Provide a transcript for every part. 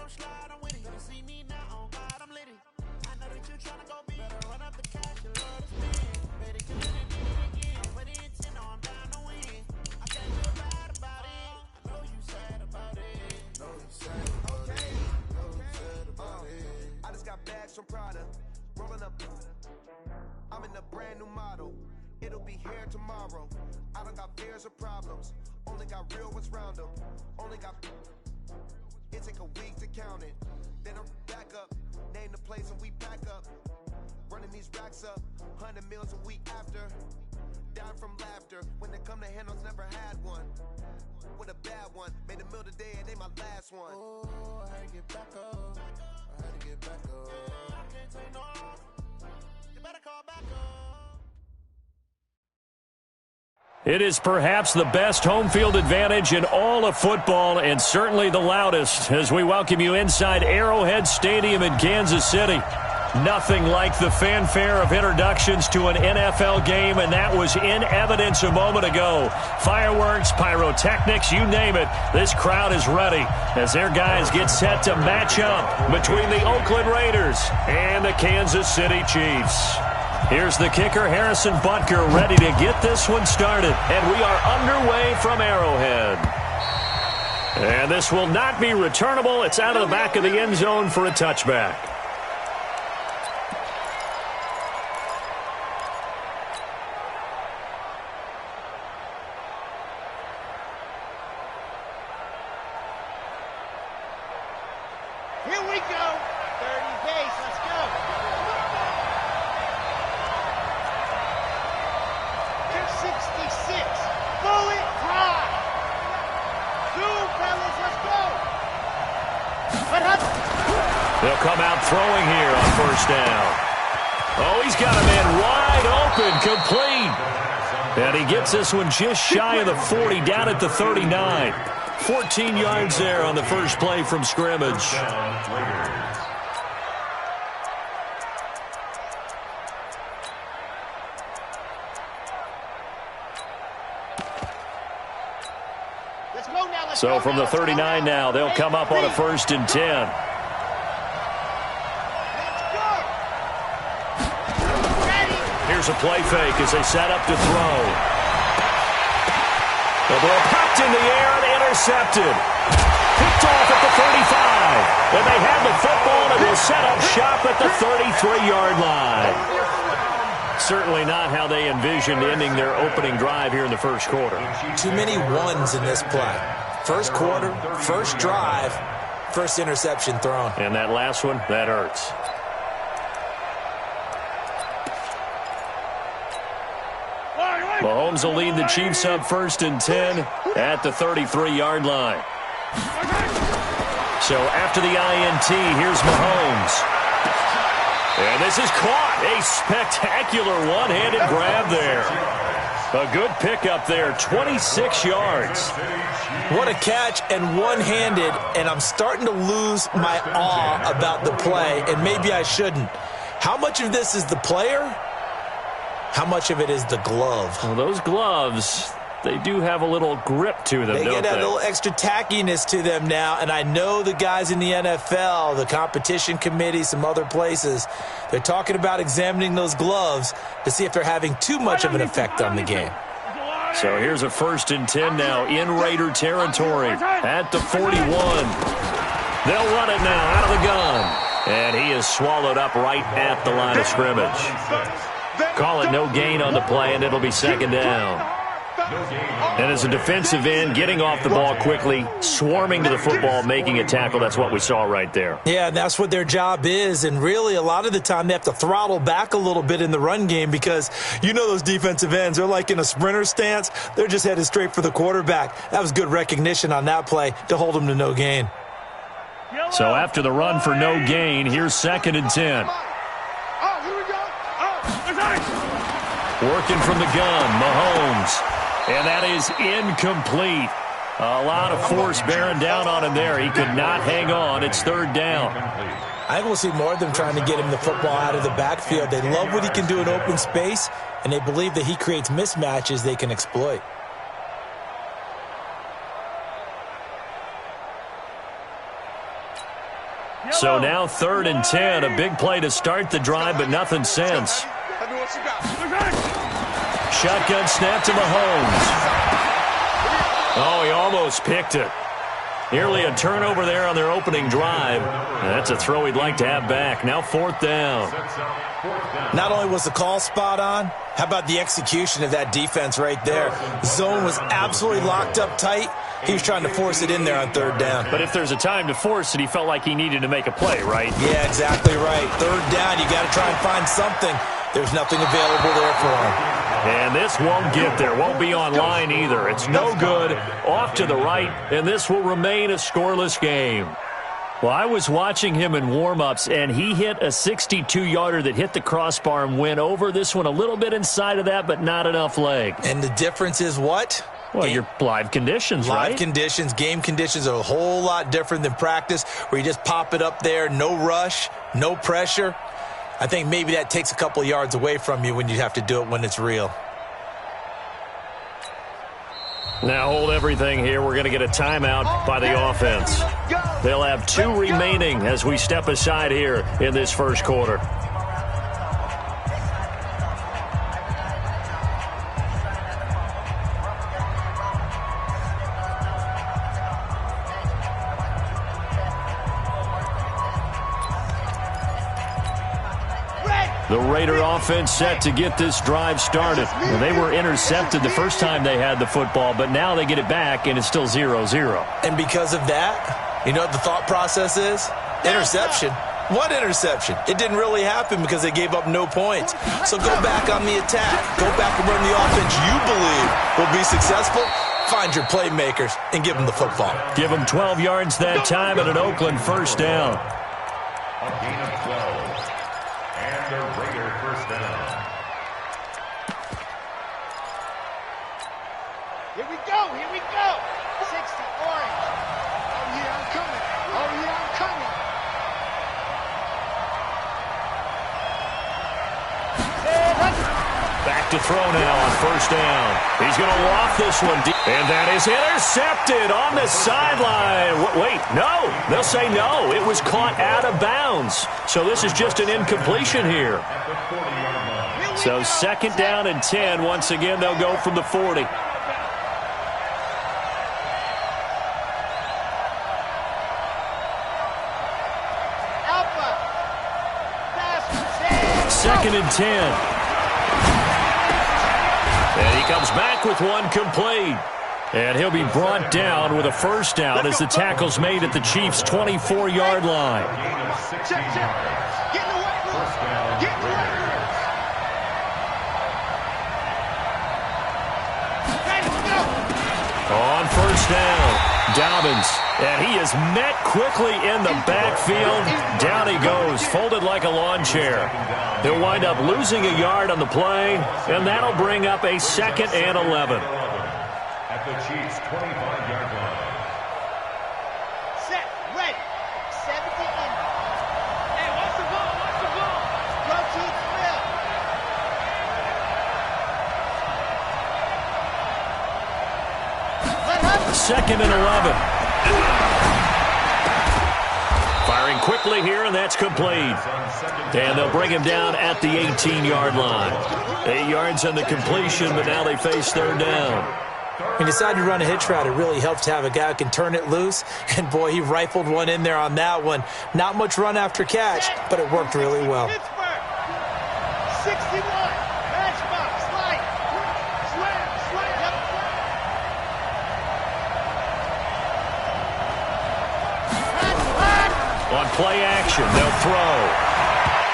I just got bags from Prada, rolling up. I'm in a brand new model. It'll be here tomorrow. I don't got fears or problems. Only got real ones round them. Only got. It take a week to count it. Then I'm back up. Name the place and we pack up. Running these racks up. 100 meals a week after. Down from laughter. When they come to handles, never had one. With a bad one. Made a meal today and they my last one. Oh, I had to get back up. I had to get back up. I can't take no. You better call back up. It is perhaps the best home field advantage in all of football and certainly the loudest as we welcome you inside Arrowhead Stadium in Kansas City. Nothing like the fanfare of introductions to an NFL game, and that was in evidence a moment ago. Fireworks, pyrotechnics, you name it. This crowd is ready as their guys get set to match up between the Oakland Raiders and the Kansas City Chiefs. Here's the kicker, Harrison Butker, ready to get this one started. And we are underway from Arrowhead. And this will not be returnable. It's out of the back of the end zone for a touchback. Here we go. 30 base. Let's go. 266. Bullet drive. Zoom, fellas. Let's go. They'll come out throwing here on first down. Oh, he's got a man wide open, complete. And he gets this one just shy of the 40, down at the 39. 14 yards there on the first play from scrimmage. So from the 39 now, they'll come up on a 1st and 10. Here's a play fake as they set up to throw. The ball popped in the air and intercepted. Picked off at the 35. And they have the football and will set up shop at the 33-yard line. Certainly not how they envisioned ending their opening drive here in the first quarter. Too many ones in this play. First quarter, first drive, first interception thrown. And that last one, that hurts. Mahomes will lead the Chiefs up 1st and 10 at the 33-yard line. So after the INT, here's Mahomes. And this is caught. A spectacular one-handed grab there. A good pickup there, 26 yards. What a catch and one-handed, and I'm starting to lose my awe about the play, and maybe I shouldn't. How much of this is the player? How much of it is the glove? Well, those gloves, they do have a little grip to them, They don't get a they? little extra tackiness to them now, and I know the guys in the NFL, the competition committee, some other places, they're talking about examining those gloves to see if they're having too much of an effect on the game. So here's a 1st and 10 now in Raider territory at the 41. They'll run it now out of the gun. And he is swallowed up right at the line of scrimmage. Call it no gain on the play, and it'll be 2nd down. And as a defensive end, getting off the ball quickly, swarming to the football, making a tackle, that's what we saw right there. Yeah, that's what their job is, and really a lot of the time they have to throttle back a little bit in the run game because you know those defensive ends, they're like in a sprinter stance. They're just headed straight for the quarterback. That was good recognition on that play to hold them to no gain. So after the run for no gain, here's 2nd and 10. Working from the gun, Mahomes. And that is incomplete. A lot of force bearing down on him there. He could not hang on. It's 3rd down. I think we'll see more of them trying to get him the football out of the backfield. They love what he can do in open space, and they believe that he creates mismatches they can exploit. So now 3rd and 10, a big play to start the drive, but nothing since. Shotgun snap to Mahomes. Oh, he almost picked it. Nearly a turnover there on their opening drive. That's a throw he'd like to have back. Now 4th down. Not only was the call spot on, how about the execution of that defense right there? Zone was absolutely locked up tight. He was trying to force it in there on 3rd down. But if there's a time to force it, he felt like he needed to make a play, right? Yeah, exactly right. 3rd down, you got to try and find something. There's nothing available there for him. And this won't get there. Won't be online either. It's no good. Off to the right, and this will remain a scoreless game. Well, I was watching him in warm-ups, and he hit a 62-yarder that hit the crossbar and went over. This one a little bit inside of that, but not enough leg. And the difference is what? Well, your live conditions, right? Live conditions, game conditions are a whole lot different than practice, where you just pop it up there, no rush, no pressure. I think maybe that takes a couple of yards away from you when you have to do it when it's real. Now hold everything here. We're going to get a timeout by the offense. They'll have 2 remaining as we step aside here in this first quarter. The Raider offense set to get this drive started. They were intercepted the first time they had the football, but now they get it back, and it's still 0-0. And because of that, you know what the thought process is? Interception. What interception? It didn't really happen because they gave up no points. So go back on the attack. Go back and run the offense you believe will be successful. Find your playmakers and give them the football. Give them 12 yards that time and an Oakland first down. A gain of 12. And the Raider first down. Here we go, here we go. 60 orange. Oh, yeah, I'm coming. Oh, yeah, I'm coming. Back to throw now on first down. He's going to loft this one deep. And that is intercepted on the sideline. Wait, no. They'll say no. It was caught out of bounds. So this is just an incompletion here. So 2nd down and 10. Once again, they'll go from the 40. Alpha. 2nd and 10. And he comes back with one complete. And he'll be brought down with a first down as the tackle's made at the Chiefs' 24-yard line. Check. Get in the way. Get in the way. On first down, Dobbins. And he is met quickly in the backfield. Down he goes, folded like a lawn chair. He'll wind up losing a yard on the play, and that'll bring up a 2nd and 11. At the Chiefs' 25-yard line. Set, ready. 70 in. Hey, watch the ball, watch the ball. Go team Smith. Let up. 2nd and 11. Firing quickly here, and that's complete. And they'll bring him down at the 18-yard line. 8 yards on the completion, but now they face 3rd down. When you decide to run a hitch route, it really helps to have a guy who can turn it loose. And, boy, he rifled one in there on that one. Not much run after catch, but it worked really well. 61. Matchbox. Slide. Slam. Yep. On play action, they'll throw.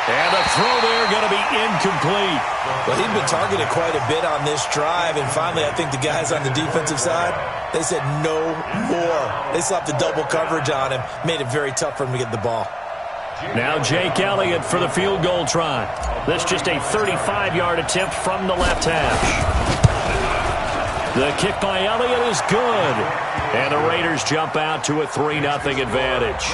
And the throw there going to be incomplete. Well, he'd been targeted quite a bit on this drive, and finally I think the guys on the defensive side, they said no more. They slapped the double coverage on him, made it very tough for him to get the ball. Now Jake Elliott for the field goal try. That's just a 35-yard attempt from the left hash. The kick by Elliott is good. And the Raiders jump out to a 3-0 advantage.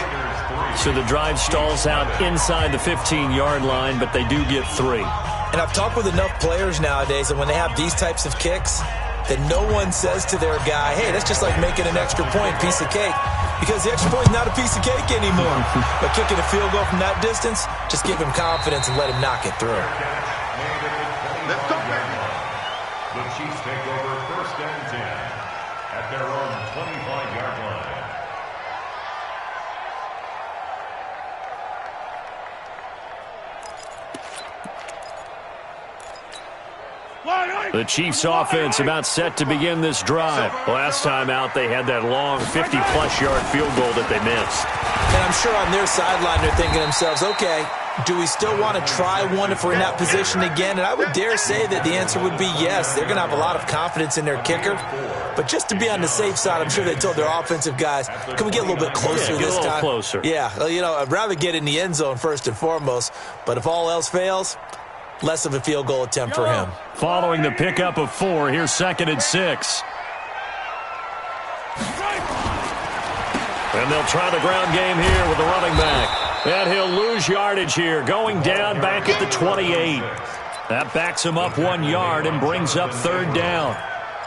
So the drive stalls out inside the 15-yard line, but they do get 3. And I've talked with enough players nowadays that when they have these types of kicks, that no one says to their guy, hey, that's just like making an extra point, piece of cake. because the extra point is not a piece of cake anymore. But kicking a field goal from that distance, just give him confidence and let him knock it through. Let's go, baby. The Chiefs take over 1st and 10 at their own 25-yard line. The Chiefs offense about set to begin this drive. Last time out, they had that long 50-plus yard field goal that they missed. And I'm sure on their sideline they're thinking to themselves, okay, do we still want to try one if we're in that position again? And I would dare say that the answer would be yes. They're going to have a lot of confidence in their kicker. But just to be on the safe side, I'm sure they told their offensive guys, can we get a little bit closer this time? Closer. Yeah, well, I'd rather get in the end zone first and foremost. But if all else fails, less of a field goal attempt for him. Following the pickup of 4, here's 2nd and 6. And they'll try the ground game here with the running back. And he'll lose yardage here, going down back at the 28. That backs him up 1 yard and brings up 3rd down.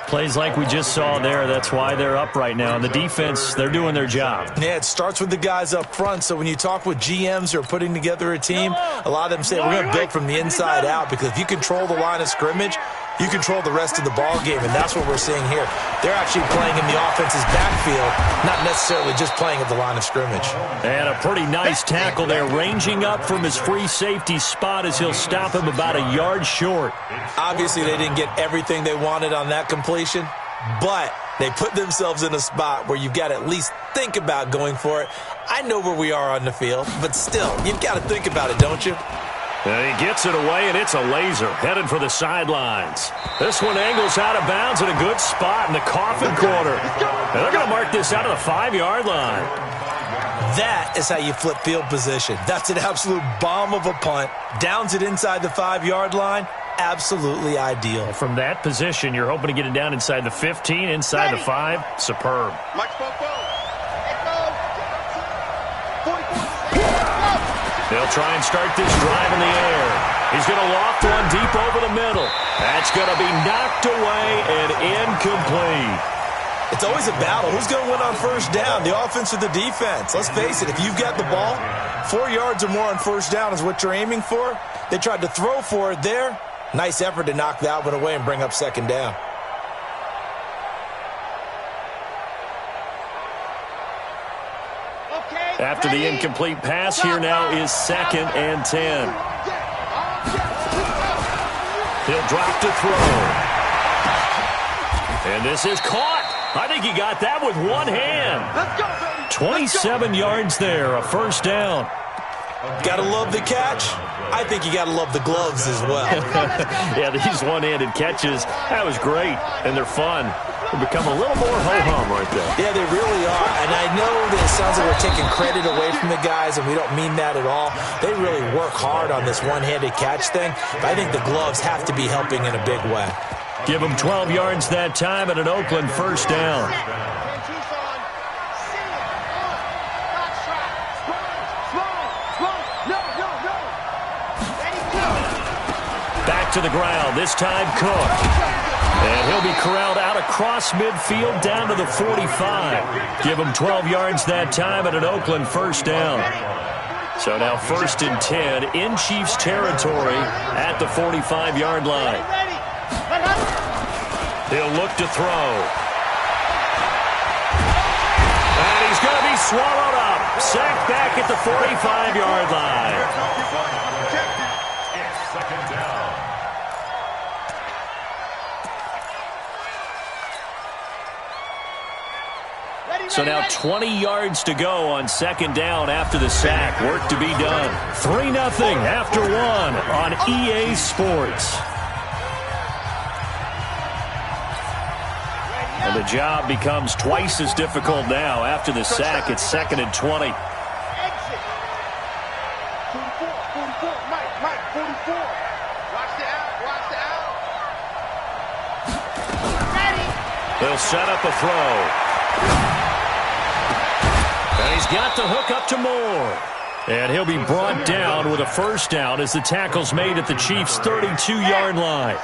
Plays like we just saw there. That's why they're up right now. And the defense, they're doing their job. Yeah, it starts with the guys up front. So when you talk with GMs who are putting together a team, a lot of them say we're going to build from the inside out, because if you control the line of scrimmage, you control the rest of the ball game, and that's what we're seeing here. They're actually playing in the offense's backfield, not necessarily just playing at the line of scrimmage. And a pretty nice tackle there, ranging up from his free safety spot as he'll stop him about a yard short. Obviously, they didn't get everything they wanted on that completion, but they put themselves in a spot where you've got to at least think about going for it. I know where we are on the field, but still, you've got to think about it, don't you? And he gets it away, and it's a laser headed for the sidelines. This one angles out of bounds in a good spot in the coffin corner. And they're going to mark this out of the 5-yard line. That is how you flip field position. That's an absolute bomb of a punt. Downs it inside the 5-yard line. Absolutely ideal. From that position, you're hoping to get it down inside the 15, inside the 5. Superb. March, They'll try and start this drive in the air. He's going to loft one deep over the middle. That's going to be knocked away and incomplete. It's always a battle. Who's going to win on 1st down, the offense or the defense? Let's face it, if you've got the ball, 4 yards or more on 1st down is what you're aiming for. They tried to throw for it there. Nice effort to knock that one away and bring up 2nd down. After the incomplete pass, here now is 2nd and 10. He'll drop to throw. And this is caught. I think he got that with one hand. 27 yards there, a 1st down. Gotta love the catch. I think you gotta love the gloves as well. Yeah, these one-handed catches, that was great, and they're fun. They become a little more ho-hum right there. Yeah, they really are. And I know that it sounds like we're taking credit away from the guys, and we don't mean that at all. They really work hard on this one-handed catch thing, but I think the gloves have to be helping in a big way. Give them 12 yards that time at an Oakland 1st down. Back to the ground, this time Cook. And he'll be corralled out across midfield down to the 45. Give him 12 yards that time at an Oakland 1st down. So now 1st and 10 in Chiefs territory at the 45-yard line. He'll look to throw. And he's going to be swallowed up. Sacked back at the 45-yard line. It's 2nd down. So now 20 yards to go on 2nd down after the sack. Work to be done. 3-0 after 1 on EA Sports. And the job becomes twice as difficult now after the sack. It's 2nd and 20. Exit. 44, Mike, 44. Watch the out. Ready. They'll set up a throw. And he's got the hook up to Moore. And he'll be brought down with a 1st down as the tackle's made at the Chiefs' 32-yard line.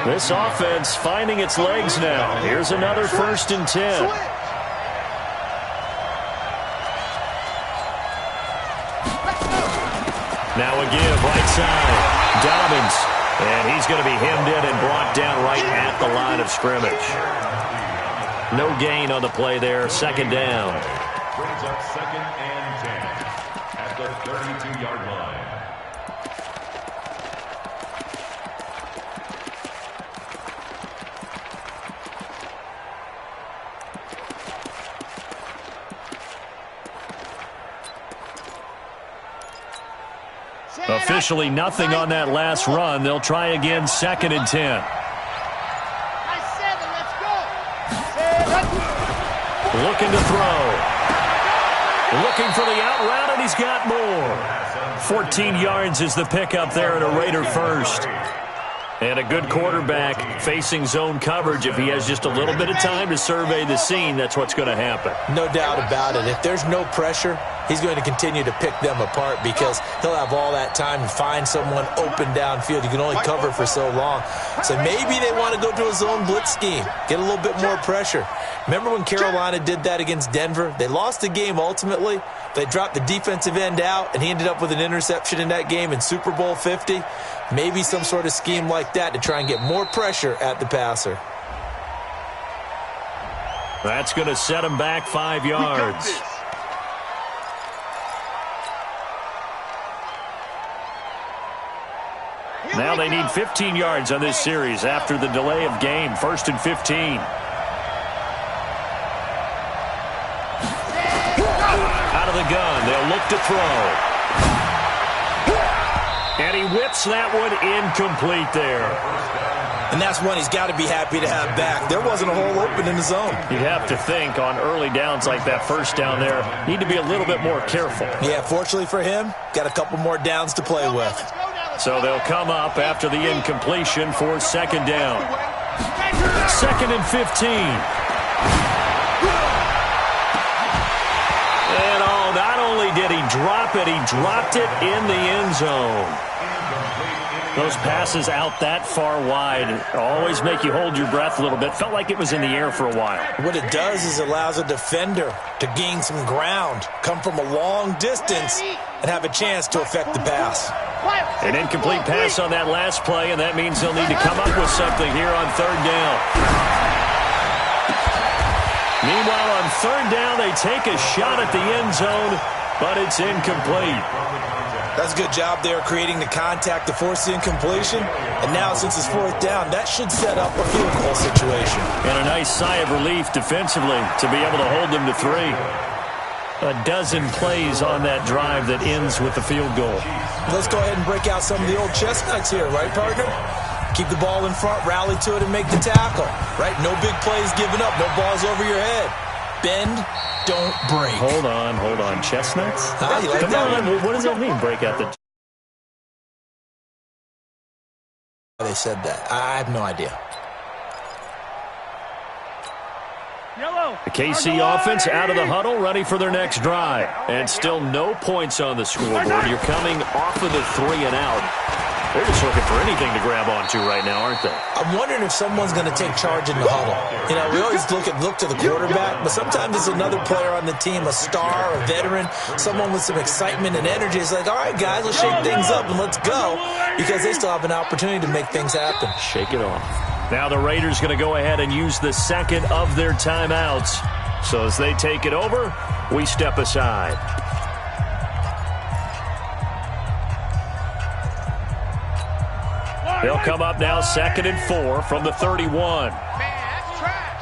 This offense finding its legs now. Here's another 1st and 10. Now a give right side. Dobbins. And he's going to be hemmed in and brought down right at the line of scrimmage. No gain on the play there. Second down. Brings up 2nd and 10 at the 32-yard line. Officially nothing on that last run. They'll try again, 2nd and 10. Looking to throw. Looking for the out route, and he's got more. 14 yards is the pickup there at a Raider first. And a good quarterback facing zone coverage. If he has just a little bit of time to survey the scene, that's what's going to happen. No doubt about it. If there's no pressure, he's going to continue to pick them apart because he'll have all that time to find someone open downfield. You can only cover for so long. So maybe they want to go to a zone blitz scheme, get a little bit more pressure. Remember when Carolina did that against Denver? They lost the game ultimately. They dropped the defensive end out, and he ended up with an interception in that game in Super Bowl 50. Maybe some sort of scheme like that to try and get more pressure at the passer. That's going to set him back 5 yards. Now they need 15 yards on this series after the delay of game. 1st and 15. Out of the gun. They'll look to throw. And he whips that one incomplete there. And that's one he's got to be happy to have back. There wasn't a hole open in the zone. You'd have to think on early downs like that first down there, need to be a little bit more careful. Yeah, fortunately for him, got a couple more downs to play with. So they'll come up after the incompletion for 2nd down. 2nd and 15. And not only did he drop it, he dropped it in the end zone. Those passes out that far wide always make you hold your breath a little bit. Felt like it was in the air for a while. What it does is it allows a defender to gain some ground, come from a long distance, and have a chance to affect the pass. An incomplete pass on that last play, and that means they'll need to come up with something here on 3rd down. Meanwhile, on 3rd down, they take a shot at the end zone, but it's incomplete. That's a good job there creating the contact to force the incompletion. And now, since it's 4th down, that should set up a field goal situation. And a nice sigh of relief defensively to be able to hold them to 3. A dozen plays on that drive that ends with the field goal. Let's go ahead and break out some of the old chestnuts here, right, partner? Keep the ball in front, rally to it, and make the tackle, right? No big plays given up, no balls over your head. Bend, don't break. Hold on. Chestnuts? You like Come that on, what does that mean, break out the... They said that. I have no idea. The KC offense out of the huddle, ready for their next drive. And still no points on the scoreboard. You're coming off of the 3 and out. They're just looking for anything to grab onto right now, aren't they? I'm wondering if someone's going to take charge in the huddle. You know, we always look to the quarterback, but sometimes it's another player on the team, a star, a veteran, someone with some excitement and energy. It's like, all right, guys, let's shake things up and let's go, because they still have an opportunity to make things happen. Shake it off. Now the Raiders going to go ahead and use the second of their timeouts. So as they take it over, we step aside. They'll come up now 2nd and 4 from the 31. That's trash.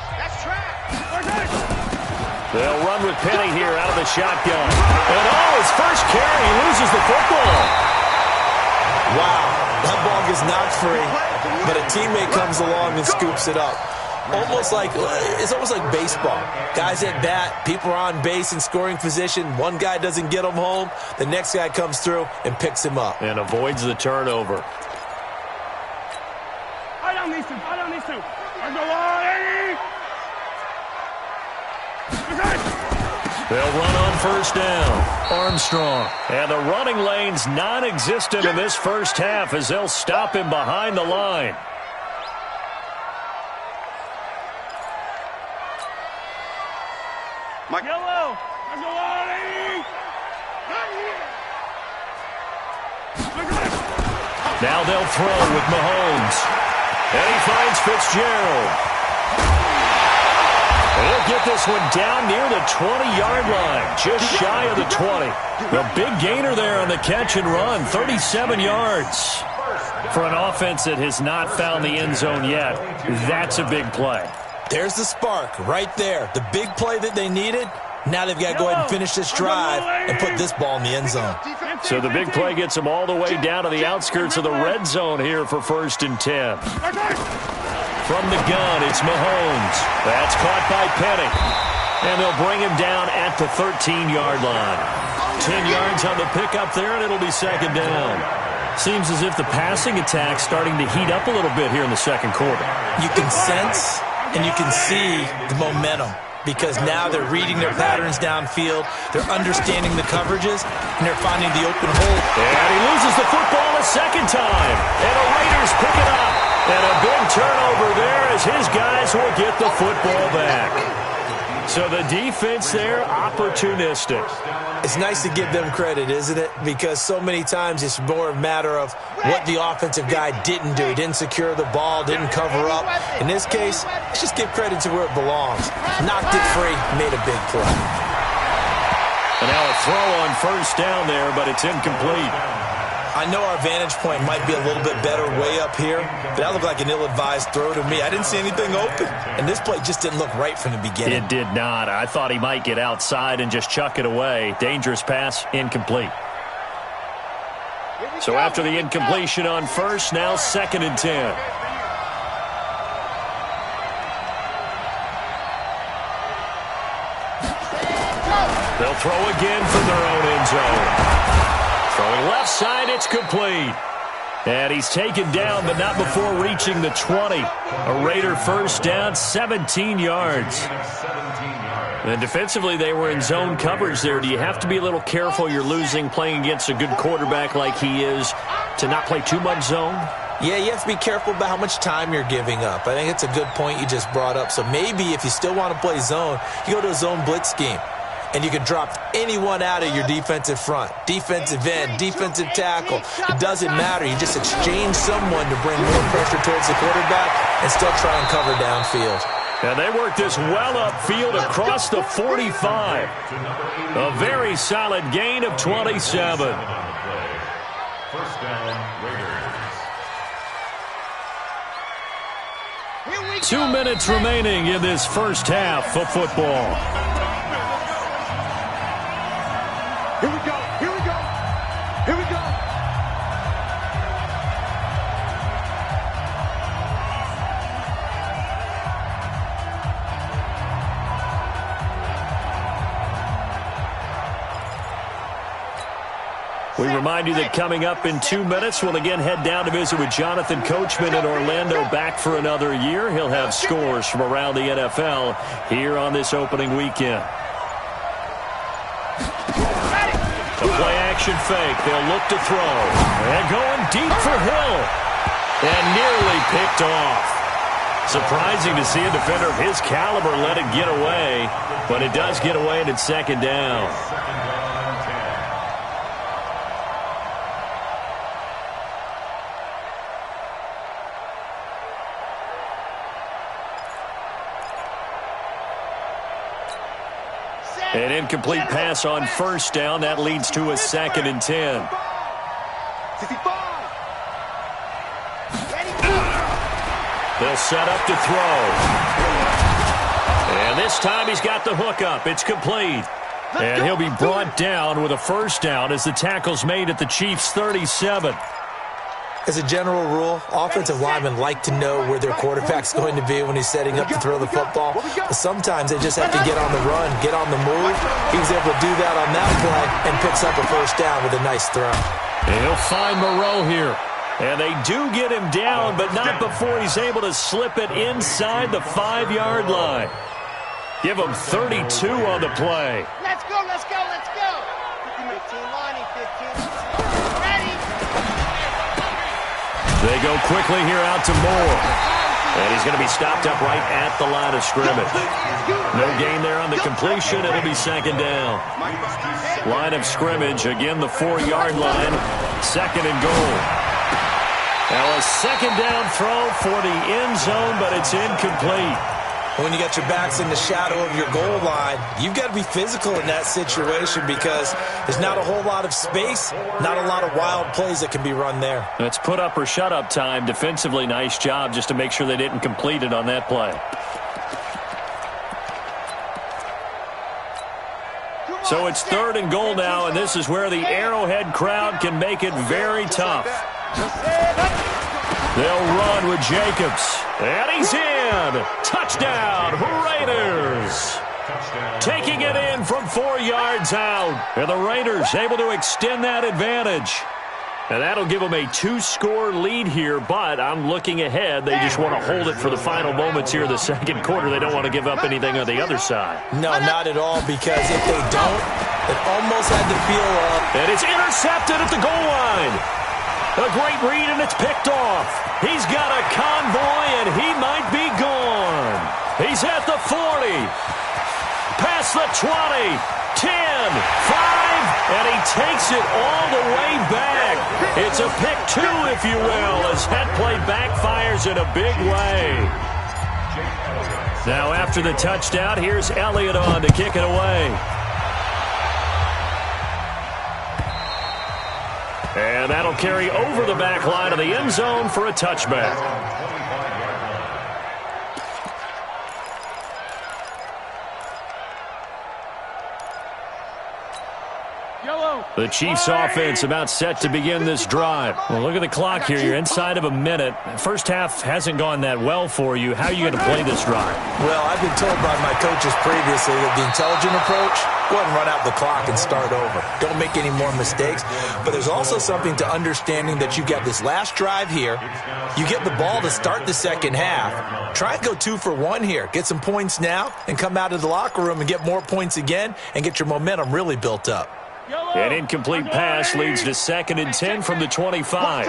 They'll run with Penny here out of the shotgun. And his first carry, he loses the football. Wow, that ball gets knocked free, but a teammate comes along and scoops it up. It's almost like baseball. Guys at bat, people are on base in scoring position. One guy doesn't get him home. The next guy comes through and picks him up. And avoids the turnover. I don't need to. They'll run on 1st down. Armstrong. And the running lane's non-existent in this first half as they'll stop him behind the line. Now they'll throw with Mahomes. And he finds Fitzgerald. And he'll get this one down near the 20-yard line, just shy of the 20. A big gainer there on the catch and run, 37 yards. For an offense that has not found the end zone yet, that's a big play. There's the spark right there. The big play that they needed. Now they've got to go ahead and finish this drive and put this ball in the end zone. So the big play gets them all the way down to the outskirts of the red zone here for 1st and 10. From the gun, it's Mahomes. That's caught by Penny. And they'll bring him down at the 13-yard line. 10 yards on the pickup there, and it'll be 2nd down. Seems as if the passing attack's starting to heat up a little bit here in the 2nd quarter. You can sense and you can see the momentum, because now they're reading their patterns downfield, they're understanding the coverages, and they're finding the open hole. And he loses the football a 2nd time. And the Raiders pick it up. And a big turnover there as his guys will get the football back. So the defense there, opportunistic. It's nice to give them credit, isn't it? Because so many times it's more a matter of what the offensive guy didn't do. He didn't secure the ball, didn't cover up. In this case, let's just give credit to where it belongs. Knocked it free, made a big play. And now a throw on 1st down there, but it's incomplete. I know our vantage point might be a little bit better way up here, but that looked like an ill-advised throw to me. I didn't see anything open, and this play just didn't look right from the beginning. It did not. I thought he might get outside and just chuck it away. Dangerous pass, incomplete. So after the incompletion on 1st, now 2nd and 10. They'll throw again from their own end zone. Throwing left side, it's complete. And he's taken down, but not before reaching the 20. A Raider 1st down, 17 yards. And defensively, they were in zone coverage there. Do you have to be a little careful? You're losing, playing against a good quarterback like he is, to not play too much zone? Yeah, you have to be careful about how much time you're giving up. I think it's a good point you just brought up. So maybe if you still want to play zone, you go to a zone blitz scheme. And you can drop anyone out of your defensive front. Defensive end, defensive tackle. It doesn't matter. You just exchange someone to bring more pressure towards the quarterback and still try and cover downfield. And they work this well upfield across the 45. A very solid gain of 27. 1st down, Raiders. 2 minutes remaining in this 1st half of football. Here we go. Here we go. Here we go. We remind you that coming up in 2 minutes, we'll again head down to visit with Jonathan Coachman in Orlando, back for another year. He'll have scores from around the NFL here on this opening weekend. A play-action fake. They'll look to throw. And going deep for Hill. And nearly picked off. Surprising to see a defender of his caliber let it get away. But it does get away, and it's 2nd down. An incomplete pass on 1st down. That leads to a 2nd and 10. They'll set up to throw. And this time he's got the hook up. It's complete. And he'll be brought down with a 1st down as the tackle's made at the Chiefs' 37. As a general rule, offensive linemen like to know where their quarterback's going to be when he's setting up to throw the football. But sometimes they just have to get on the run, get on the move. He was able to do that on that play and picks up a 1st down with a nice throw. And he'll find Moreau here. And they do get him down, but not before he's able to slip it inside the 5-yard line. Give him 32 on the play. Let's go, let's go, let's go. 15, Lonnie, 15. Ready. They go quickly here out to Moore. And he's going to be stopped up right at the line of scrimmage. No gain there on the completion. It'll be second down. Line of scrimmage, again the 4-yard line. Second and goal. Now a second down throw for the end zone, but it's incomplete. When you got your backs in the shadow of your goal line, you've got to be physical in that situation because there's not a whole lot of space, not a lot of wild plays that can be run there. It's put up or shut up time. Defensively, nice job just to make sure they didn't complete it on that play. So it's third and goal now, and this is where the Arrowhead crowd can make it very tough. They'll run with Jacobs. And he's in. Touchdown, Raiders. Taking it in from 4 yards out. And the Raiders able to extend that advantage. And that'll give them a 2-score lead here, but I'm looking ahead. They just want to hold it for the final moments here in the second quarter. They don't want to give up anything on the other side. No, not at all, because if they don't, it almost had the feel of... And it's intercepted at the goal line. A great read, and it's picked off. He's got a convoy, and he might be gone. He's at the 40. Past the 20. 10. 5. And he takes it all the way back. It's a pick 2, if you will, as that play backfires in a big way. Now after the touchdown, here's Elliott on to kick it away. And that'll carry over the back line of the end zone for a touchback. The Chiefs offense about set to begin this drive. Well, look at the clock here. You're inside of a minute. First half hasn't gone that well for you. How are you going to play this drive? Well, I've been told by my coaches previously that the intelligent approach, go ahead and run out the clock and start over. Don't make any more mistakes. But there's also something to understanding that you've got this last drive here. You get the ball to start the second half. Try and go 2 for 1 here. Get some points now and come out of the locker room and get more points again and get your momentum really built up. An incomplete pass leads to 2nd and 10 from the 25.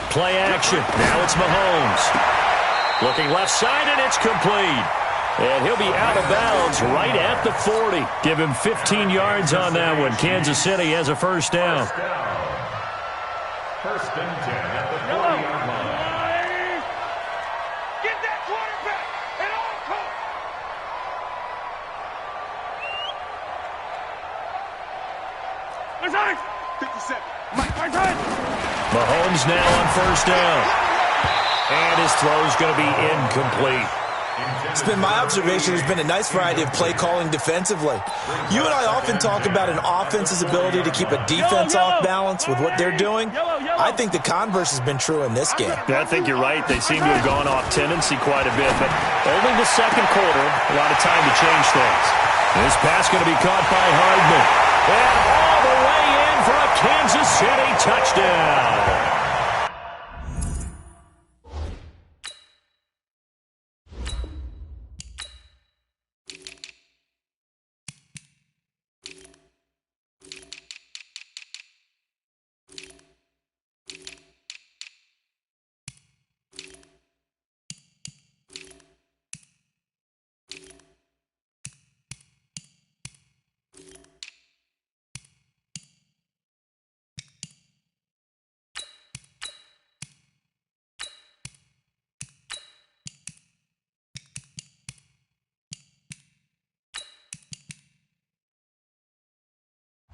Play action. Now it's Mahomes. Looking left side, and it's complete. And he'll be out of bounds right at the 40. Give him 15 yards on that one. Kansas City has a first down. First and 10 at the 40-yard line. Get that quarterback at all costs. Resign. 57. Mahomes now on first down. And his throw's going to be incomplete. It's been my observation there's been a nice variety of play calling defensively. You and I often talk about an offense's ability to keep a defense off balance with what they're doing. I think the converse has been true in this game. I think you're right. They seem to have gone off tendency quite a bit, but only the second quarter, a lot of time to change things. This pass going to be caught by Hardman. And all the way in for a Kansas City touchdown.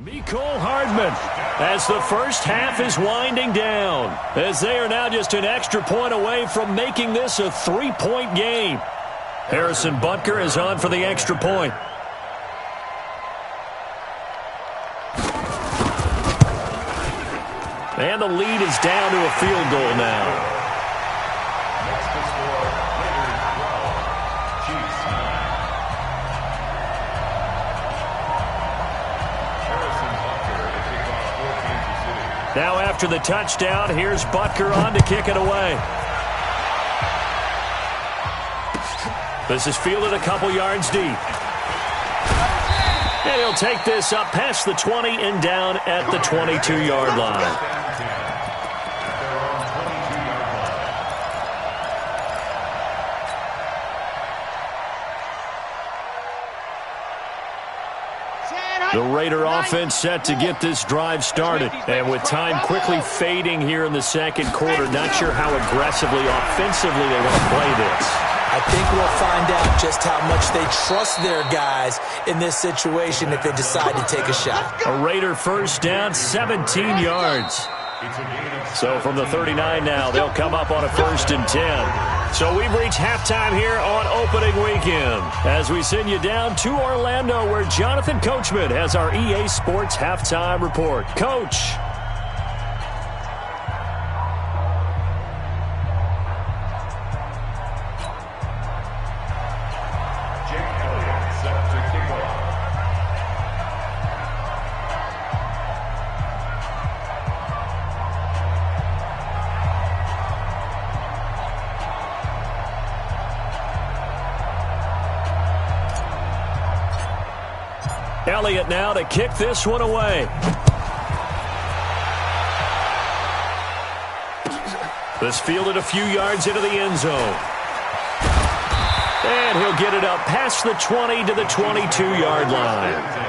Mecole Hardman as the first half is winding down, as they are now just an extra point away from making this a 3-point game. Harrison Butker is on for the extra point. And the lead is down to a field goal now. Next to score, Raiders 12, Chiefs 9. Harrison Butker to kick off for Kansas City. Now after the touchdown, here's Butker on to kick it away. This is fielded a couple yards deep. And he'll take this up past the 20 and down at the 22-yard line. The Raider offense set to get this drive started. And with time quickly fading here in the second quarter, not sure how aggressively, offensively they want to play this. I think we'll find out just how much they trust their guys in this situation if they decide to take a shot. A Raider first down, 17 yards. So from the 39 now, they'll come up on a 1st and 10. So we've reached halftime here on opening weekend as we send you down to Orlando where Jonathan Coachman has our EA Sports halftime report. Coach. Elliott now to kick this one away. This fielded a few yards into the end zone. And he'll get it up past the 20 to the 22-yard line.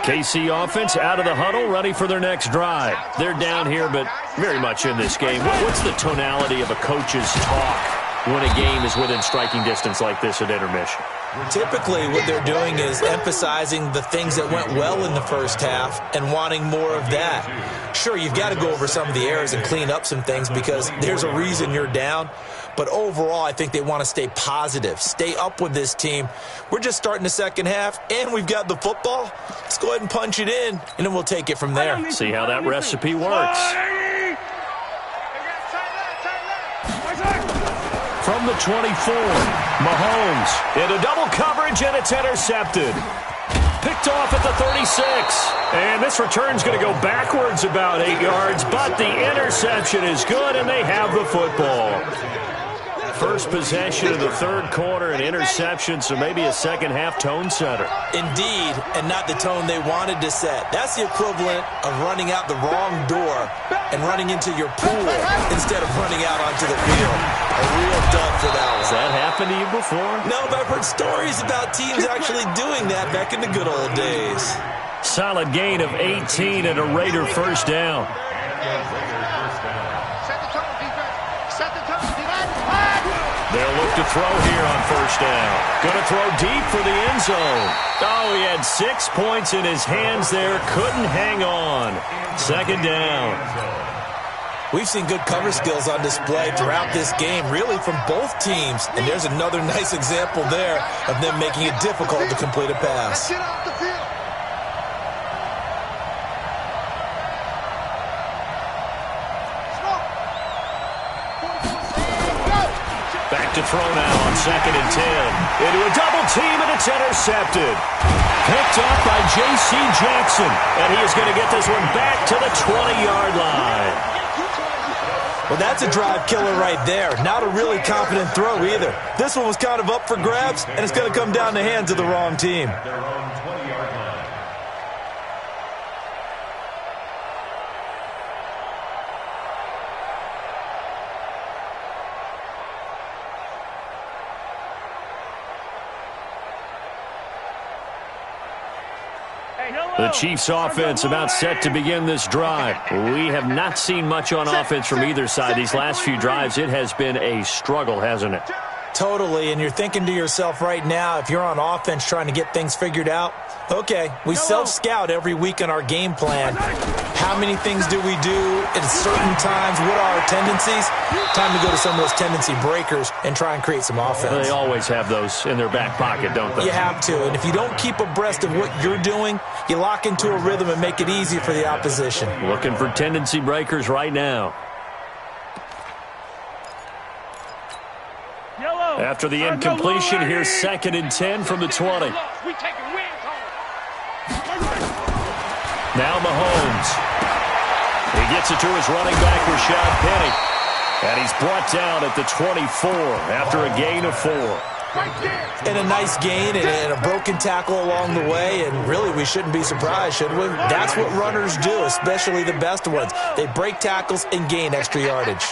KC offense out of the huddle, ready for their next drive. They're down here, but very much in this game. What's the tonality of a coach's talk when a game is within striking distance like this at intermission? Typically, what they're doing is emphasizing the things that went well in the first half and wanting more of that. Sure, you've got to go over some of the errors and clean up some things because there's a reason you're down. But overall, I think they want to stay positive, stay up with this team. We're just starting the second half, and we've got the football. Let's go ahead and punch it in, and then we'll take it from there. See how that recipe works. From the 24, Mahomes into double coverage, and it's intercepted. Picked off at the 36. And this return's going to go backwards about 8 yards, but the interception is good, and they have the football. First possession of the third quarter, an interception, so maybe a second-half tone setter. Indeed, and not the tone they wanted to set. That's the equivalent of running out the wrong door and running into your pool instead of running out onto the field. A real dud for that one. Has that happened to you before? No, but I've heard stories about teams actually doing that back in the good old days. Solid gain of 18 and a Raider first down. They'll look to throw here on first down. Going to throw deep for the end zone. Oh, he had 6 points in his hands there. Couldn't hang on. Second down. We've seen good cover skills on display throughout this game, really from both teams. And there's another nice example there of them making it difficult to complete a pass. Back to throw now on 2nd and 10. Into a double team, and it's intercepted. Picked off by J.C. Jackson. And he is going to get this one back to the 20-yard line. Well, that's a drive killer right there. Not a really confident throw either. This one was kind of up for grabs, and it's going to come down the hands of the wrong team. The Chiefs offense about set to begin this drive. We have not seen much on offense from either side these last few drives. It has been a struggle, hasn't it? Totally, and you're thinking to yourself right now, if you're on offense trying to get things figured out, okay, we self-scout every week on our game plan. How many things do we do at certain times? What are our tendencies? Time to go to some of those tendency breakers and try and create some offense. They always have those in their back pocket, don't they? You have to, and if you don't keep abreast of what you're doing, you lock into a rhythm and make it easy for the opposition. Looking for tendency breakers right now. After the incompletion, here's 2nd and 10 from the 20. Now Mahomes. He gets it to his running back, Rashad Penny. And he's brought down at the 24 after a gain of 4. And a nice gain and a broken tackle along the way, and really we shouldn't be surprised, should we? That's what runners do, especially the best ones. They break tackles and gain extra yardage.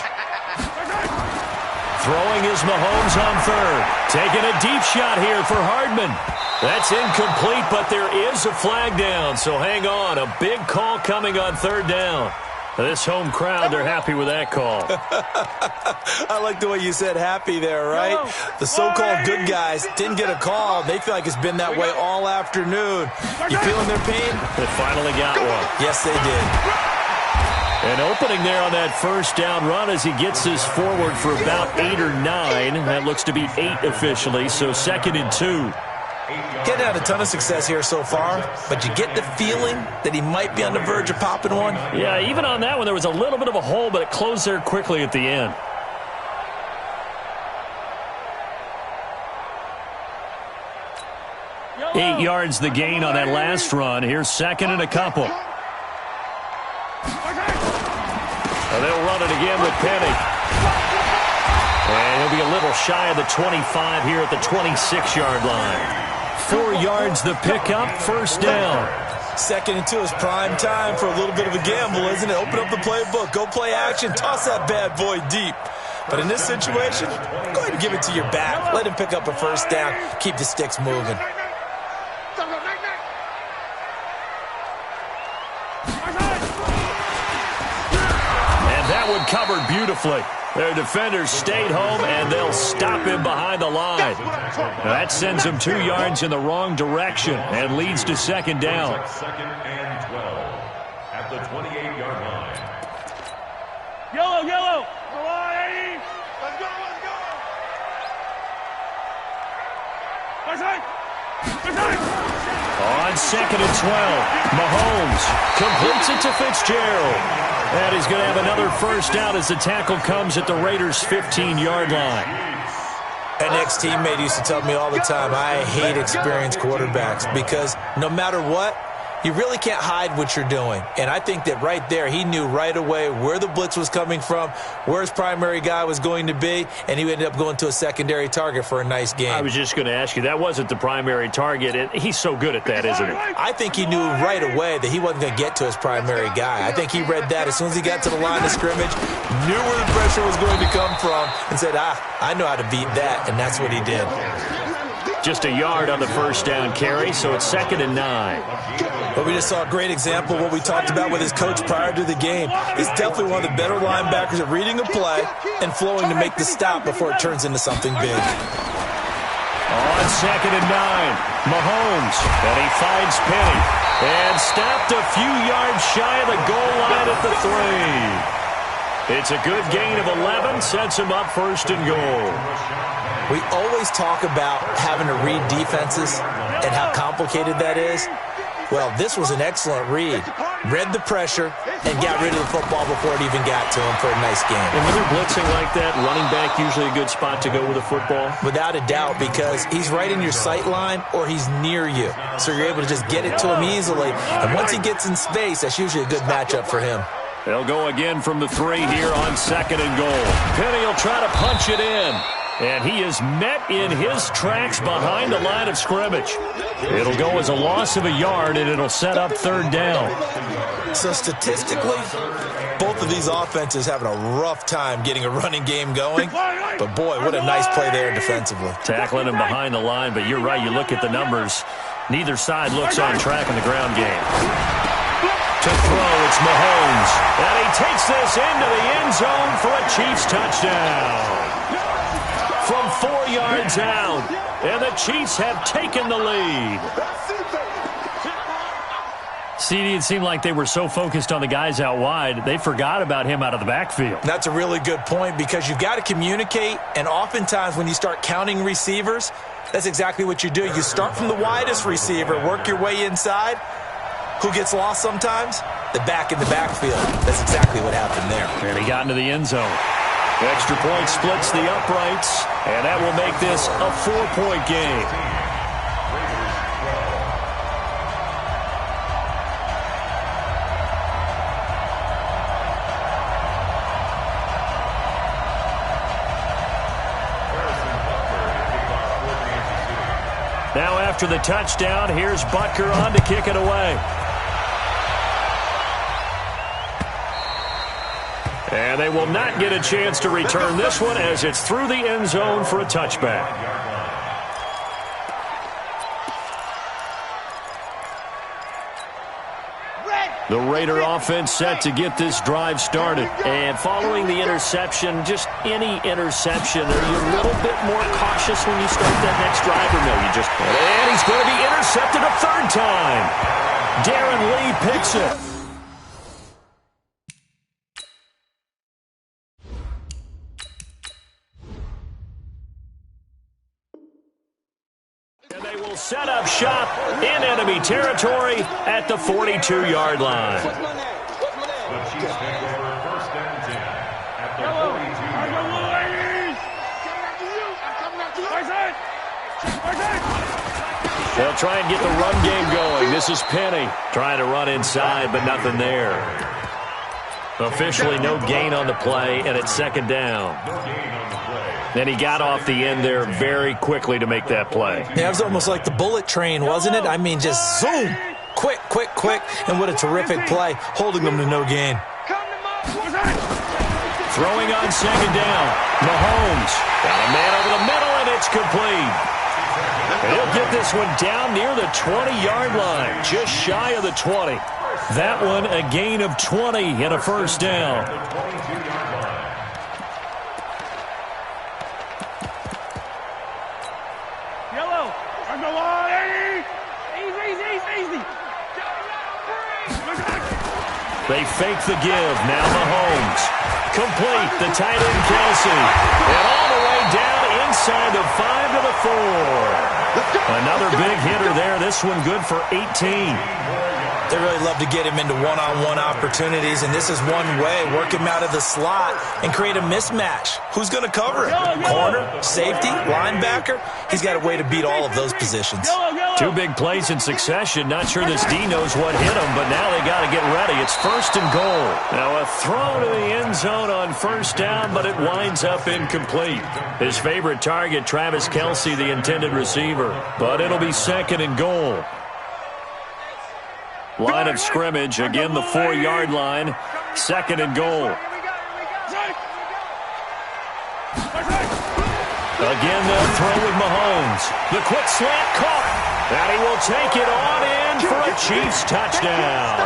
Throwing is Mahomes on third. Taking a deep shot here for Hardman. That's incomplete, but there is a flag down, so hang on. A big call coming on third down. This home crowd, they're happy with that call. I like the way you said happy there, right? The so-called good guys didn't get a call. They feel like it's been that way all afternoon. You feeling their pain? They finally got one. Yes, they did. An opening there on that first down run as he gets this forward for about 8 or 9. That looks to be 8 officially, so 2nd and 2. Getting had a ton of success here so far, but you get the feeling that he might be on the verge of popping one. Yeah, even on that one, there was a little bit of a hole, but it closed there quickly at the end. Yellow. 8 yards the gain on that last run. Here's 2nd and a couple. And they'll run it again with Penny. And he'll be a little shy of the 25 here at the 26-yard line. 4 yards the pickup, first down. 2nd and 2 is prime time for a little bit of a gamble, isn't it? Open up the playbook, go play action, toss that bad boy deep. But in this situation, go ahead and give it to your back. Let him pick up a first down, keep the sticks moving. And that one covered beautifully. Their defenders stayed home, and they'll stop him behind the line. That sends him 2 yards in the wrong direction and leads to second down. 2nd and 12 at the 28-yard line. Yellow, yellow. Come on, Eddie. Let's go, let's go. Let's go. On 2nd and 12, Mahomes completes it to Fitzgerald. And he's going to have another first down as the tackle comes at the Raiders' 15-yard line. An ex-teammate used to tell me all the time, I hate experienced quarterbacks because no matter what, you really can't hide what you're doing. And I think that right there, he knew right away where the blitz was coming from, where his primary guy was going to be, and he ended up going to a secondary target for a nice game. I was just going to ask you, that wasn't the primary target. And he's so good at that, isn't he? I think he knew right away that he wasn't going to get to his primary guy. I think he read that as soon as he got to the line of scrimmage, knew where the pressure was going to come from, and said, I know how to beat that, and that's what he did. Just a yard on the first down carry, so it's 2nd and 9. But we just saw a great example of what we talked about with his coach prior to the game. He's definitely one of the better linebackers at reading a play and flowing to make the stop before it turns into something big. On 2nd and 9, Mahomes, and he finds Penny. And stopped a few yards shy of the goal line at the 3. It's a good gain of 11, sets him up 1st and goal. We always talk about having to read defenses and how complicated that is. Well, this was an excellent read. Read the pressure and got rid of the football before it even got to him for a nice game. And when they're blitzing like that, running back usually a good spot to go with a football? Without a doubt, because he's right in your sight line or he's near you. So you're able to just get it to him easily. And once he gets in space, that's usually a good matchup for him. They'll go again from the 3 here on 2nd and goal. Penny will try to punch it in. And he is met in his tracks behind the line of scrimmage. It'll go as a loss of a yard, and it'll set up 3rd down. So statistically, both of these offenses having a rough time getting a running game going. But boy, what a nice play there defensively. Tackling him behind the line, but you're right, you look at the numbers. Neither side looks on track in the ground game. To throw, it's Mahomes. And he takes this into the end zone for a Chiefs touchdown. From 4 yards out, and the Chiefs have taken the lead. CD, it seemed like they were so focused on the guys out wide, they forgot about him out of the backfield. That's a really good point because you've got to communicate, and oftentimes when you start counting receivers, that's exactly what you do. You start from the widest receiver, work your way inside. Who gets lost sometimes? The back in the backfield. That's exactly what happened there. And he got into the end zone. Extra point splits the uprights, and that will make this a 4-point game. Now after the touchdown, here's Butker on to kick it away. And they will not get a chance to return this one as it's through the end zone for a touchback. The Raider offense set to get this drive started. And following the interception, just any interception, are you a little bit more cautious when you start that next drive, or no? And he's going to be intercepted a third time. Darren Lee picks it. Set up shop in enemy territory at the 42-yard line. The Chiefs take over 1st and 10 at the 42-yard line. They'll try and get the run game going. This is Penny trying to run inside, but nothing there. Officially no gain on the play, and it's 2nd down. No gain on the play. And he got off the end there very quickly to make that play. Yeah, it was almost like the bullet train, wasn't it? I mean, just zoom, quick, and what a terrific play, holding them to no gain. Throwing on 2nd down. Mahomes got a man over the middle, and it's complete. And he'll get this one down near the 20-yard line, just shy of the 20. That one a gain of 20 and a 1st down. They fake the give. Now Mahomes. Complete. The tight end, Kelsey. And all the way down inside the 5 to the 4. Another big hitter there. This one good for 18. They really love to get him into one-on-one opportunities, and this is one way. Work him out of the slot and create a mismatch. Who's going to cover him? Corner, safety, linebacker? He's got a way to beat all of those positions. 2 big plays in succession. Not sure this D knows what hit him, but now they got to get ready. It's 1st and goal. Now a throw to the end zone on 1st down, but it winds up incomplete. His favorite target, Travis Kelsey, the intended receiver. But it'll be 2nd and goal. Line of scrimmage, again the 4-yard line, 2nd and goal. Again they'll throw with Mahomes. The quick slant caught, and he will take it on in for a Chiefs touchdown.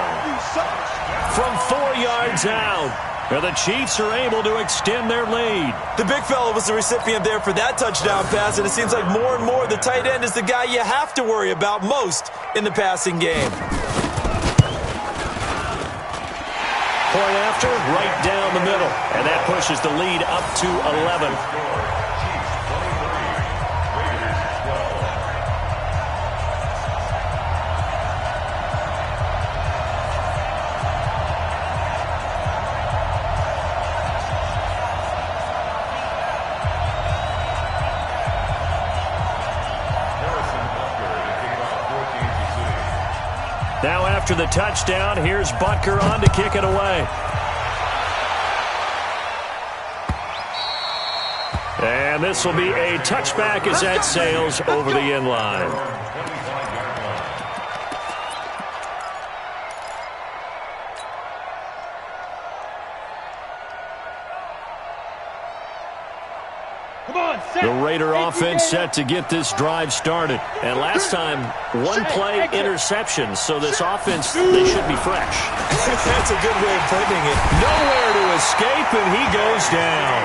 From 4 yards out, the Chiefs are able to extend their lead. The big fella was the recipient there for that touchdown pass, and it seems like more and more the tight end is the guy you have to worry about most in the passing game. Point after, right down the middle. And that pushes the lead up to 11. Now after the touchdown, here's Butker on to kick it away. And this will be a touchback as that sails over the end line. The Raider offense set to get this drive started. And last time, 1 play interception. So this offense, they should be fresh. That's a good way of putting it. Nowhere to escape, and he goes down.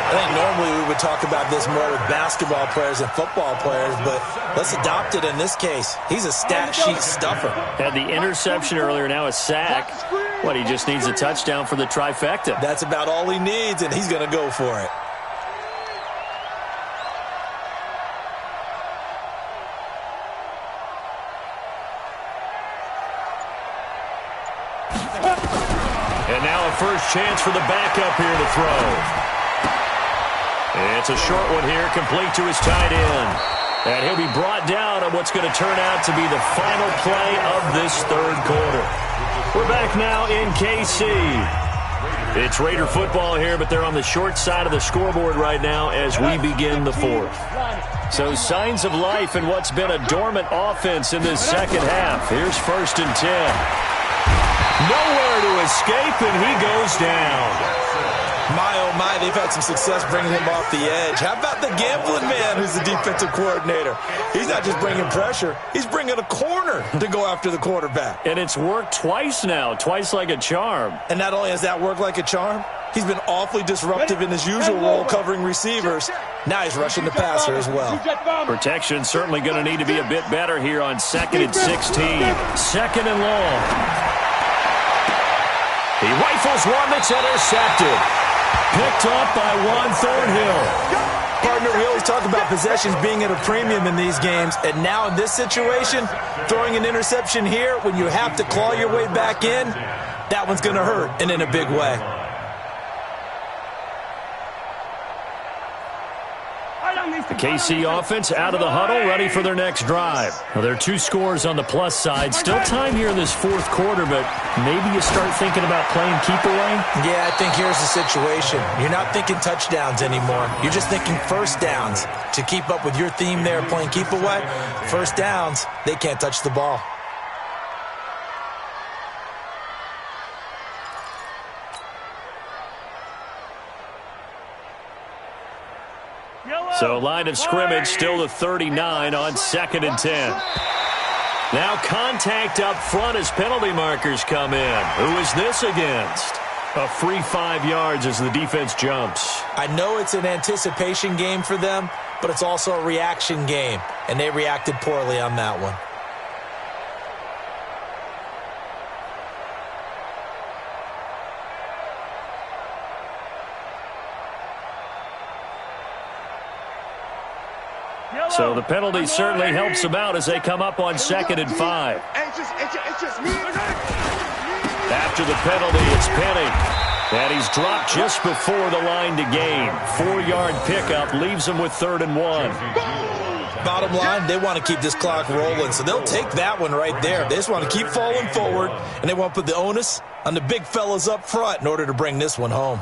I think normally we would talk about this more with basketball players and football players, but let's adopt it in this case. He's a stat sheet stuffer. Had the interception earlier, now a sack. What, he just needs a touchdown for the trifecta. That's about all he needs, and he's going to go for it. And now a first chance for the backup here to throw. It's a short one here, complete to his tight end. And he'll be brought down on what's going to turn out to be the final play of this 3rd quarter. We're back now in KC. It's Raider football here, but they're on the short side of the scoreboard right now as we begin the 4th. So signs of life in what's been a dormant offense in this 2nd half. Here's 1st and 10. Nowhere to escape, and he goes down. My, oh my, they've had some success bringing him off the edge. How about the gambling man who's the defensive coordinator? He's not just bringing pressure. He's bringing a corner to go after the quarterback. And it's worked twice now, twice like a charm. And not only has that worked like a charm, he's been awfully disruptive in his usual role covering receivers. Now he's rushing the passer as well. Protection certainly going to need to be a bit better here on 2nd and 16. 2nd and long. He rifles one that's intercepted. Picked up by Juan Thornhill. Partner, we always talk about possessions being at a premium in these games, and now in this situation, throwing an interception here when you have to claw your way back in, that one's going to hurt, and in a big way. The KC offense out of the huddle, ready for their next drive. Well, there are 2 scores on the plus side. Still time here in this 4th quarter, but maybe you start thinking about playing keep away? Yeah, I think here's the situation. You're not thinking touchdowns anymore. You're just thinking first downs. To keep up with your theme there, playing keep away, first downs, they can't touch the ball. So line of scrimmage still to 39 on 2nd and 10. Now contact up front as penalty markers come in. Who is this against? A free 5 yards as the defense jumps. I know it's an anticipation game for them, but it's also a reaction game, and they reacted poorly on that one. So the penalty certainly helps them out as they come up on 2nd and 5. After the penalty, it's Penny. And he's dropped just before the line to gain. 4-yard pickup leaves him with 3rd and 1. Bottom line, they want to keep this clock rolling, so they'll take that one right there. They just want to keep falling forward, and they want to put the onus on the big fellas up front in order to bring this one home.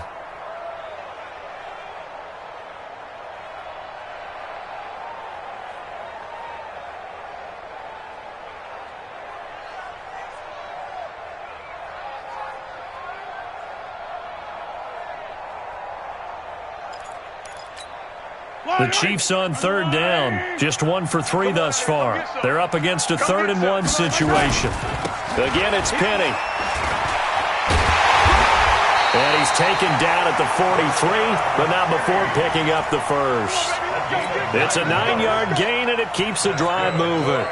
The Chiefs on 3rd down. Just 1 for 3 thus far. They're up against a 3rd and 1 situation. Again, it's Penny. And he's taken down at the 43, but not before picking up the first. It's a 9-yard gain, and it keeps the drive moving.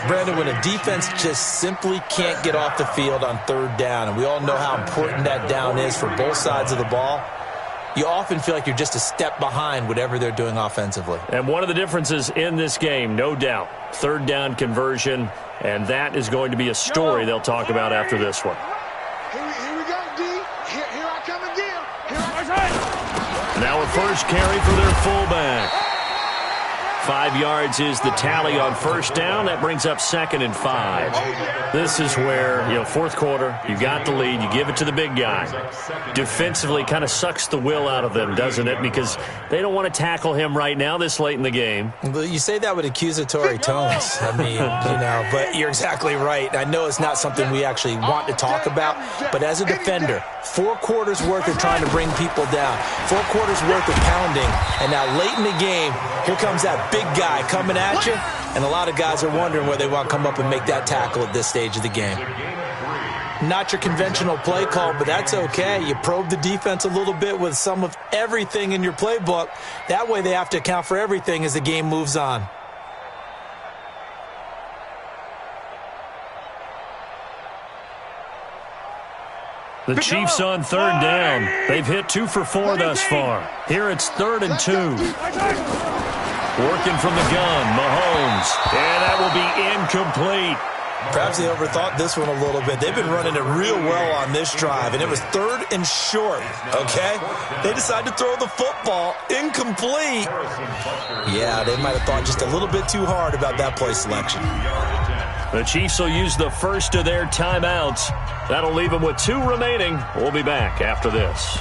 Brandon, when a defense just simply can't get off the field on 3rd down, and we all know how important that down is for both sides of the ball, you often feel like you're just a step behind whatever they're doing offensively. And one of the differences in this game, no doubt, 3rd down conversion, and that is going to be a story they'll talk about after this one. Here we go, D. Here I come again. Now a first carry for their fullback. 5 yards is the tally on 1st down. That brings up 2nd and 5. This is where, 4th quarter, you got the lead, you give it to the big guy. Defensively kind of sucks the will out of them, doesn't it? Because they don't want to tackle him right now this late in the game. You say that with accusatory tones. I mean, but you're exactly right. I know it's not something we actually want to talk about, but as a defender, 4 quarters worth of trying to bring people down, 4 quarters worth of pounding, and now late in the game, here comes that big guy coming at you, and a lot of guys are wondering where they want to come up and make that tackle at this stage of the game. Not your conventional play call, but that's okay. You probe the defense a little bit with some of everything in your playbook. That way they have to account for everything as the game moves on. The Chiefs on 3rd down. They've hit 2 for 4 thus far. Here it's 3rd and 2. Working from the gun, Mahomes. And that will be incomplete. Perhaps they overthought this one a little bit. They've been running it real well on this drive, and it was 3rd and short, okay? They decided to throw the football incomplete. Yeah, they might have thought just a little bit too hard about that play selection. The Chiefs will use the first of their timeouts. That'll leave them with 2 remaining. We'll be back after this.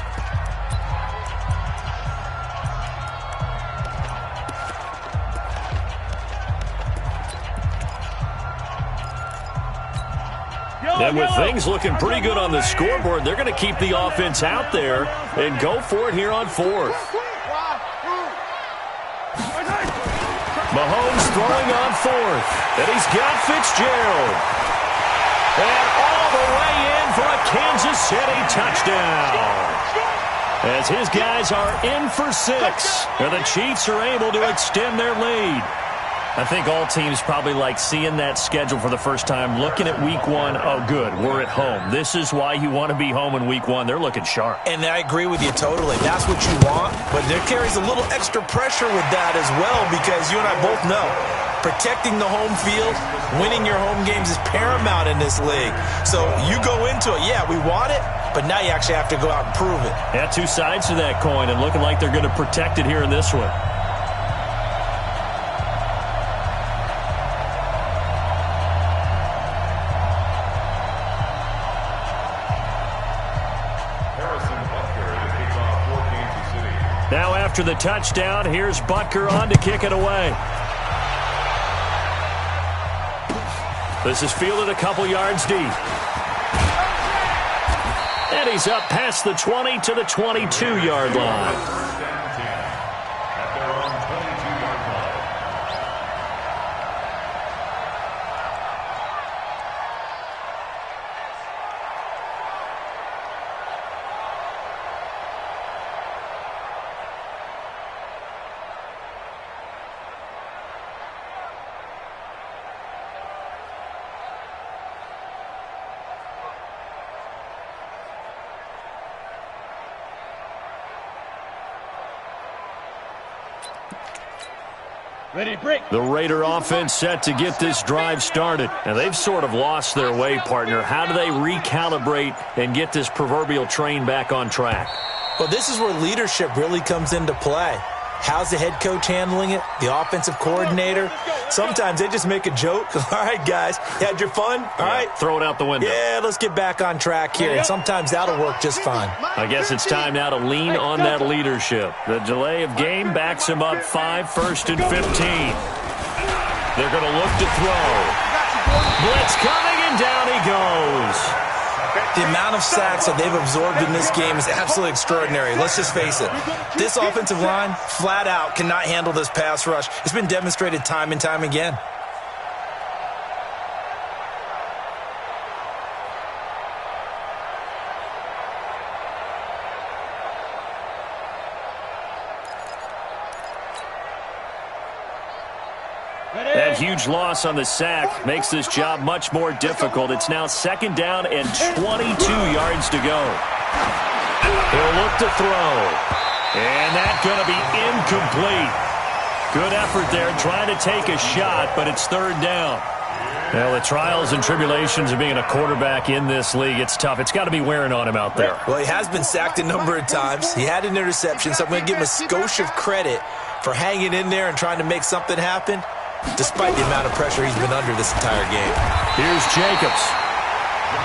And with things looking pretty good on the scoreboard, they're going to keep the offense out there and go for it here on fourth. Mahomes throwing on fourth. And he's got Fitzgerald. And all the way in for a Kansas City touchdown. As his guys are in for 6. And the Chiefs are able to extend their lead. I think all teams probably like seeing that schedule for the first time, looking at week 1. Oh, good, we're at home. This is why you want to be home in week 1. They're looking sharp. And I agree with you totally. That's what you want, but there carries a little extra pressure with that as well, because you and I both know protecting the home field, winning your home games is paramount in this league. So you go into it, yeah, we want it, but now you actually have to go out and prove it. Yeah, two sides to that coin, and looking like they're going to protect it here in this one. Now after the touchdown, here's Butker on to kick it away. This is fielded a couple yards deep. And he's up past the 20 to the 22-yard line. Ready to break. The Raider offense set to get this drive started. And they've sort of lost their way, partner. How do they recalibrate and get this proverbial train back on track? Well, this is where leadership really comes into play. How's the head coach handling it? The offensive coordinator? Sometimes they just make a joke. All right, guys, you had your fun? All right. Throw it out the window. Yeah, let's get back on track here. And sometimes that'll work just fine. I guess it's time now to lean on that leadership. The delay of game backs him up 5, 1st and 15. They're going to look to throw. Blitz coming, and down he goes. The amount of sacks that they've absorbed in this game is absolutely extraordinary. Let's just face it. This offensive line, flat out, cannot handle this pass rush. It's been demonstrated time and time again. That huge loss on the sack makes this job much more difficult. It's now 2nd down and 22 yards to go. He'll look to throw. And that's going to be incomplete. Good effort there, trying to take a shot, but it's 3rd down. Well, the trials and tribulations of being a quarterback in this league, it's tough. It's got to be wearing on him out there. Well, he has been sacked a number of times. He had an interception, so I'm going to give him a skosh of credit for hanging in there and trying to make something happen, despite the amount of pressure he's been under this entire game. Here's Jacobs.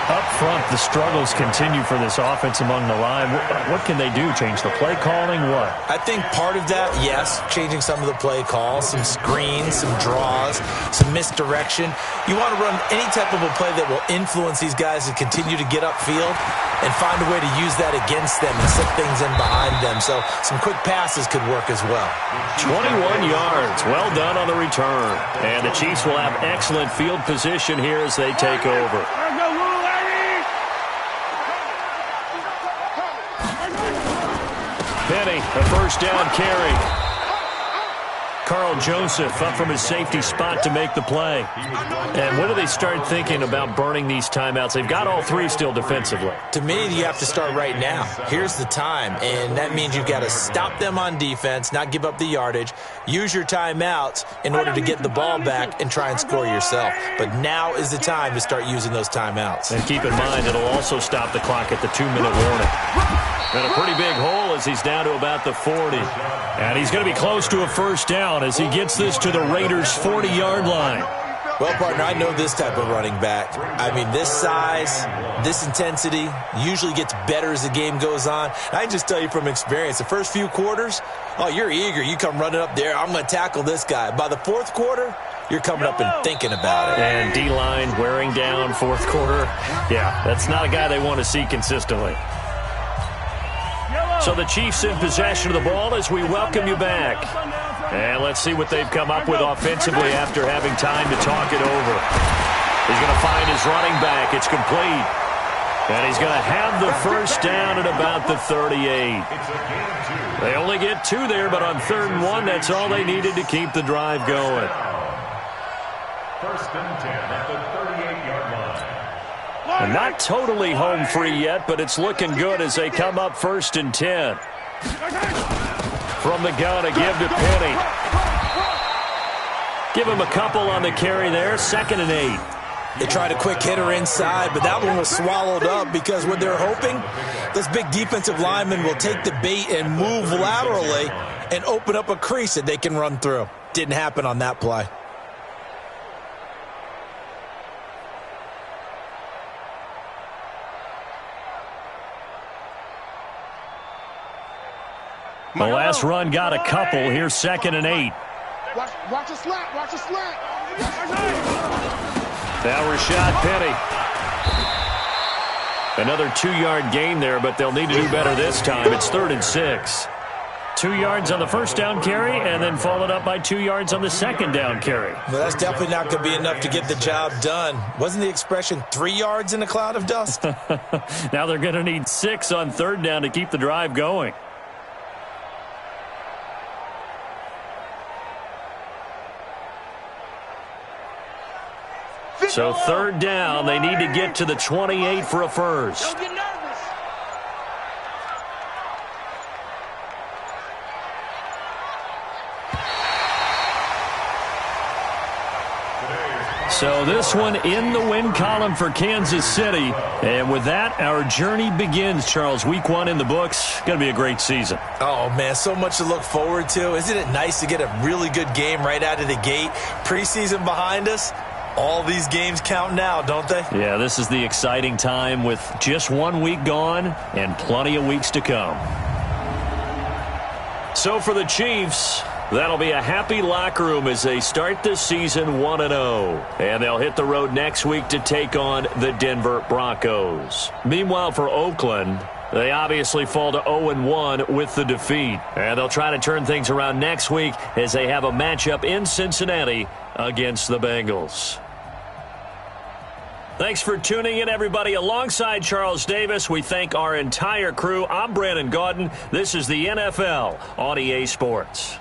Up front, the struggles continue for this offense among the line. What can they do? Change the play calling? What? I think part of that, yes, changing some of the play calls, some screens, some draws, some misdirection. You want to run any type of a play that will influence these guys to continue to get upfield and find a way to use that against them and set things in behind them. So some quick passes could work as well. 21 yards. Well done on the return. And the Chiefs will have excellent field position here as they take over. Penny, a 1st down carry. Carl Joseph up from his safety spot to make the play. And when do they start thinking about burning these timeouts? They've got all 3 still defensively. To me, you have to start right now. Here's the time, and that means you've got to stop them on defense, not give up the yardage, use your timeouts in order to get the ball back and try and score yourself. But now is the time to start using those timeouts. And keep in mind, it'll also stop the clock at the 2-minute warning. And a pretty big hole as he's down to about the 40. And he's going to be close to a 1st down as he gets this to the Raiders' 40-yard line. Well, partner, I know this type of running back. I mean, this size, this intensity usually gets better as the game goes on. I can just tell you from experience, the first few quarters, oh, you're eager. You come running up there, I'm going to tackle this guy. By the 4th quarter, you're coming up and thinking about it. And D-line wearing down fourth quarter. Yeah, that's not a guy they want to see consistently. So the Chiefs in possession of the ball as we welcome you back. And let's see what they've come up with offensively after having time to talk it over. He's going to find his running back. It's complete. And he's going to have the first down at about the 38. They only get 2 there, but on 3rd and 1, that's all they needed to keep the drive going. 1st and 10 at the 38-yard line. And not totally home free yet, but it's looking good as they come up 1st and 10. From the gun, a give to Penny. Give him a couple on the carry there, 2nd and 8. They tried a quick hitter inside, but that one was swallowed up because what they're hoping, this big defensive lineman will take the bait and move laterally and open up a crease that they can run through. Didn't happen on that play. The last run got a couple. Here's 2nd and 8. Watch a slant. Watch a slant. Now Rashad Penny. Another 2-yard gain there, but they'll need to do better this time. It's 3rd and 6. 2 yards on the first down carry, and then followed up by 2 yards on the second down carry. Well, that's definitely not going to be enough to get the job done. Wasn't the expression 3 yards in a cloud of dust? Now they're going to need 6 on 3rd down to keep the drive going. So 3rd down, they need to get to the 28 for a first. Don't get nervous. So this one in the win column for Kansas City. And with that, our journey begins, Charles. Week 1 in the books. Going to be a great season. Oh, man, so much to look forward to. Isn't it nice to get a really good game right out of the gate? Preseason behind us. All these games count now, don't they? Yeah, this is the exciting time with just 1 week gone and plenty of weeks to come. So for the Chiefs, that'll be a happy locker room as they start this season 1-0. And they'll hit the road next week to take on the Denver Broncos. Meanwhile, for Oakland, they obviously fall to 0-1 with the defeat. And they'll try to turn things around next week as they have a matchup in Cincinnati against the Bengals. Thanks for tuning in, everybody. Alongside Charles Davis, we thank our entire crew. I'm Brandon Gaudin. This is the NFL on EA Sports.